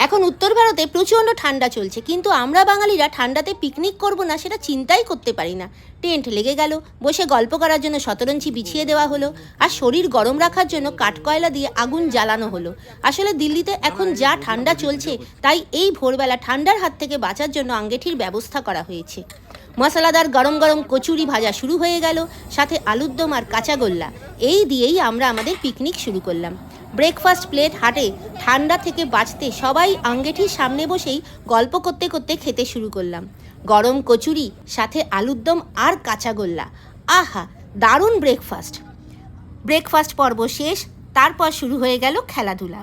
এখন উত্তর ভারতে প্রচণ্ড ঠান্ডা চলছে, কিন্তু আমরা বাঙালিরা ঠান্ডাতে পিকনিক করব না সেটা চিন্তাই করতে পারি না। টেন্ট লেগে গেল, বসে গল্প করার জন্য শতরঞ্চি বিছিয়ে দেওয়া হলো, আর শরীর গরম রাখার জন্য কাঠকয়লা দিয়ে আগুন জ্বালানো হলো। আসলে দিল্লিতে এখন যা ঠান্ডা চলছে, তাই এই ভোরবেলা ঠান্ডার হাত থেকে বাঁচার জন্য আঙ্গেঠির ব্যবস্থা করা হয়েছে। মশলাদার গরম গরম কচুরি ভাজা শুরু হয়ে গেল, সাথে আলুর দম আর কাঁচাগোল্লা। এই দিয়েই আমরা আমাদের পিকনিক শুরু করলাম। ব্রেকফাস্ট প্লেট হাটে ঠান্ডা থেকে বাঁচতে সবাই আঙ্গেঠির সামনে বসেই গল্প করতে করতে খেতে শুরু করলাম। গরম কচুরি, সাথে আলুর দম আর কাঁচাগোল্লা। আহা, দারুণ ব্রেকফাস্ট পর্ব শেষ। তারপর শুরু হয়ে গেল খেলাধুলা।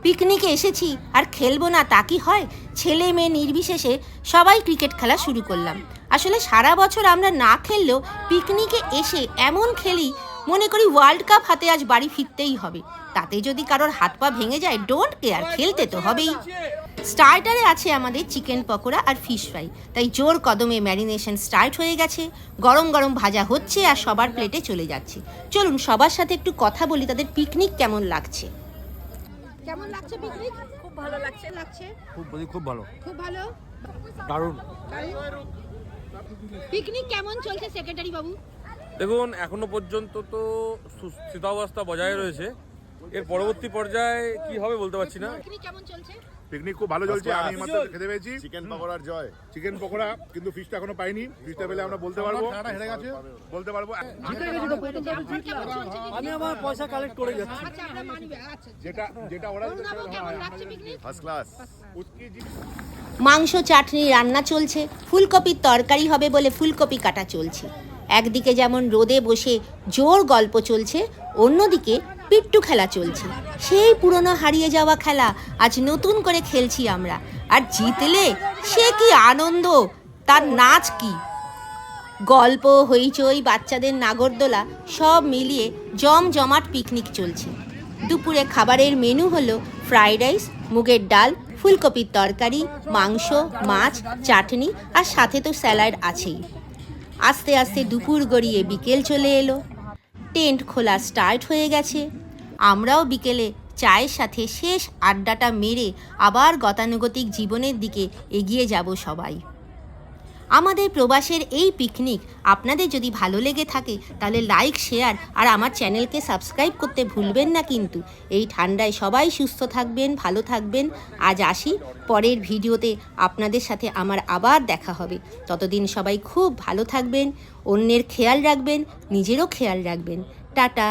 পিকনিকে এসেছি আর খেলবো না তা কি হয়? ছেলে মেয়ে নির্বিশেষে সবাই ক্রিকেট খেলা শুরু করলাম। আসলে সারা বছর আমরা না খেললেও পিকনিকে এসে এমন খেলি, মনে করি ওয়ার্ল্ড কাপ হাতে আজ বাড়ি ফিরতেই হবে। তাতে যদি কারোর হাত পা ভেঙে যায়, ডোন্ট কেয়ার, খেলতে তো হবেই। স্টার্টারে আছে আমাদের চিকেন পকোড়া আর ফিশ ফ্রাই, তাই জোর কদমে ম্যারিনেশন স্টার্ট হয়ে গেছে। গরম গরম ভাজা হচ্ছে আর সবার প্লেটে চলে যাচ্ছে। চলুন সবার সাথে একটু কথা বলি, তাদের পিকনিক কেমন লাগছে। কেমন লাগছে পিকনিক? খুব ভালো লাগছে। খুব ভালো। খুব ভালো, দারুণ। পিকনিক কেমন চলছে সেক্রেটারি বাবু? দেখুন, এখনো পর্যন্ত তো স্থিতাবস্থা বজায় রয়েছে। এর পরবর্তী পর্যায়ে কি হবে বলতে পারছি না। পিকনিক কেমন চলছে? পিকনিক খুব ভালো চলছে। আমি মাত্র খেতে পেয়েছি চিকেন পকোড়ার জয়। চিকেন পকোড়া, কিন্তু ফিশটা এখনো পাইনি। ফিশটা পেলে আমরা বলতে পারবো। হেরে গেছে, বলতে পারবো আমি আমার পয়সা কালেক্ট করে যাচ্ছি। যেটা ওরা ফার্স্ট ক্লাস। মাংস চাটনি রান্না চলছে, ফুলকপির তরকারি হবে বলে ফুলকপি কাটা চলছে। একদিকে যেমন রোদে বসে জোর গল্প চলছে, অন্যদিকে পিট্টু খেলা চলছে। সেই পুরনো হারিয়ে যাওয়া খেলা আজ নতুন করে খেলছি আমরা, আর জিতলে সে কি আনন্দ, তার নাচ কি! গল্প, হইচই, বাচ্চাদের নাগরদোলা সব মিলিয়ে জমজমাট পিকনিক চলছে। দুপুরে খাবারের মেনু হলো ফ্রাইড রাইস, মুগের ডাল, ফুলকপির তরকারি, মাংস, মাছ, চাটনি, আর সাথে তো স্যালাড আছেই। আস্তে আস্তে দুপুর গড়িয়ে বিকেল চলে এলো। টেন্ট খোলা স্টার্ট হয়ে গেছে। আমরাও বিকেলে চায়ের সাথে শেষ আড্ডাটা মেরে আবার গতানুগতিক জীবনের দিকে এগিয়ে যাব সবাই। আমাদের প্রবাসের এই পিকনিক আপনাদের যদি ভালো লেগে থাকে, তাহলে লাইক, শেয়ার আর আমার চ্যানেলকে সাবস্ক্রাইব করতে ভুলবেন না কিন্তু। এই ঠান্ডায় সবাই সুস্থ থাকবেন, ভালো থাকবেন। আজ আসি, পরের ভিডিওতে আপনাদের সাথে আমার আবার দেখা হবে। ততদিন সবাই খুব ভালো থাকবেন, অন্যের খেয়াল রাখবেন, নিজেরও খেয়াল রাখবেন। টাটা।